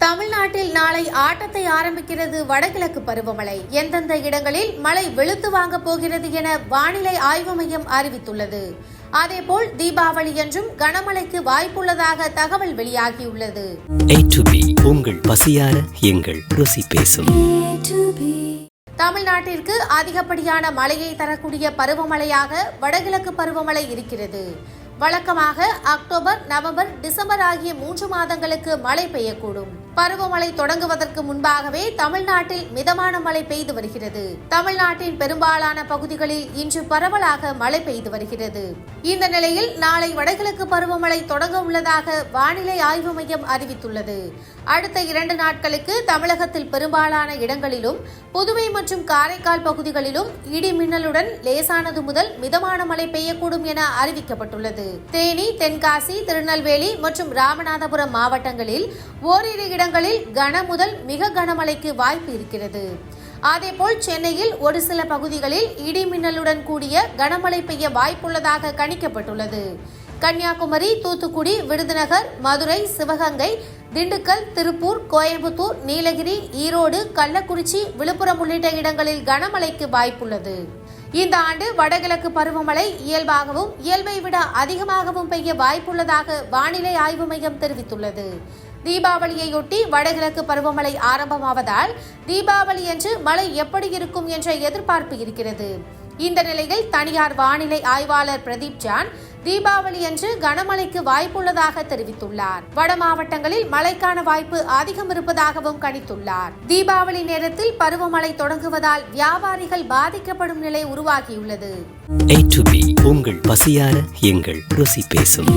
தமிழ்நாட்டில் நாளை ஆட்டத்தை ஆரம்பிக்கிறது வடகிழக்கு பருவமழை. எந்தெந்த இடங்களில் மழை வெளுத்து வாங்க போகிறது என வானிலை ஆய்வு மையம் அறிவித்துள்ளது. அதேபோல் தீபாவளியன்றும் கனமழைக்கு வாய்ப்புள்ளதாக தகவல் வெளியாகியுள்ளது. உங்கள் பசியார எங்கள் ருசி பேசும். தமிழ்நாட்டிற்கு அதிகப்படியான மழையை தரக்கூடிய பருவமழையாக வடகிழக்கு பருவமழை இருக்கிறது. வழக்கமாக அக்டோபர், நவம்பர், டிசம்பர் ஆகிய 3 மாதங்களுக்கு மழை பெய்யக்கூடும். பருவமழை தொடங்குவதற்கு முன்பாகவே தமிழ்நாட்டில் மிதமான மழை பெய்து வருகிறது. தமிழ்நாட்டின் பெரும்பாலான பகுதிகளில் இன்று பரவலாக மழை பெய்து வருகிறது. இந்த நிலையில் நாளை வடகிழக்கு பருவமழை தொடங்க உள்ளதாக வானிலை ஆய்வு மையம் அறிவித்துள்ளது. அடுத்த 2 நாட்களுக்கு தமிழகத்தில் பெரும்பாலான இடங்களிலும், புதுவை மற்றும் காரைக்கால் பகுதிகளிலும் இடி மின்னலுடன் லேசானது முதல் மிதமான மழை பெய்யக்கூடும் என அறிவிக்கப்பட்டுள்ளது. தேனி, தென்காசி, திருநெல்வேலி மற்றும் ராமநாதபுரம் மாவட்டங்களில் ஓரிரு இடங்களில் கன முதல் மிக கனமழைக்கு வாய்ப்பு இருக்கிறது. அதேபோல் சென்னையில் ஒரு சில பகுதிகளில் இடி மின்னலுடன் கூடிய கனமழை பெய்ய வாய்ப்புள்ளதாக கணிக்கப்பட்டுள்ளது. கன்னியாகுமரி, தூத்துக்குடி, விருதுநகர், மதுரை, சிவகங்கை, திண்டுக்கல், திருப்பூர், கோயம்புத்தூர், நீலகிரி, ஈரோடு, கள்ளக்குறிச்சி, விழுப்புரம் உள்ளிட்ட இடங்களில் கனமழைக்கு வாய்ப்புள்ளது. இந்த ஆண்டு வடகிழக்கு பருவமழை இயல்பாகவும் இயல்பை விட அதிகமாகவும் பெய்ய வாய்ப்புள்ளதாக வானிலை ஆய்வு மையம் தெரிவித்துள்ளது. தீபாவளியையொட்டி வடகிழக்கு பருவமழை ஆரம்பமாவதால் தீபாவளியன்று மழை எப்படி இருக்கும் என்ற எதிர்பார்ப்பு இருக்கிறது. இந்த நிலையில் தனியார் வானிலை ஆய்வாளர் பிரதீப் ஜான் தீபாவளியன்று கனமழைக்கு வாய்ப்புள்ளதாக தெரிவித்துள்ளார். வட மாவட்டங்களில் மழைக்கான வாய்ப்பு அதிகம் இருப்பதாகவும் கணித்துள்ளார். தீபாவளி நேரத்தில் பருவமழை தொடங்குவதால் வியாபாரிகள் பாதிக்கப்படும் நிலை உருவாகியுள்ளது. உங்கள் பசியார எங்கள் ருசி பேசும்.